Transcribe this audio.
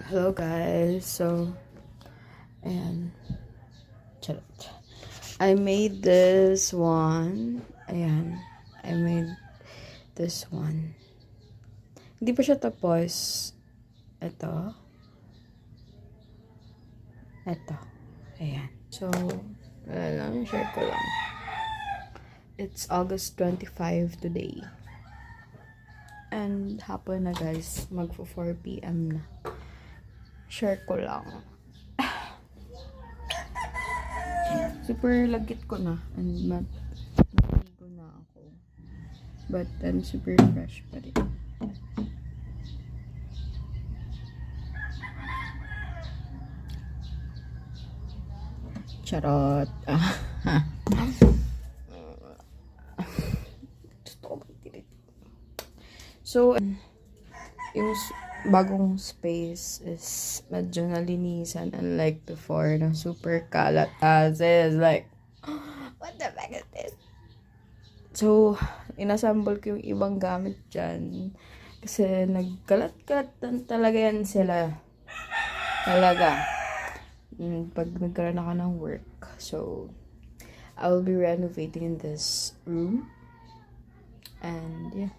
Hello guys, so ayan, charot. I made this one. Ayan, I made this one. Hindi pa siya tapos. Ito. Ayan. So, wala lang, share ko lang. It's August 25 today. And hapon na guys, magfo 4 PM na. Share ko lang. Super lagit ko na. And naligo na ako. But I'm super fresh pa rin. Charot. So, yung bagong space is medyo nalinisan, unlike before na super kalat. As is like, what the fuck is this? So, inassemble ko yung ibang gamit dyan. Kasi nagkalat-kalat talaga yan sila. Talaga. Pag nagkaroon ako ng work. So, I will be renovating in this room. And yeah.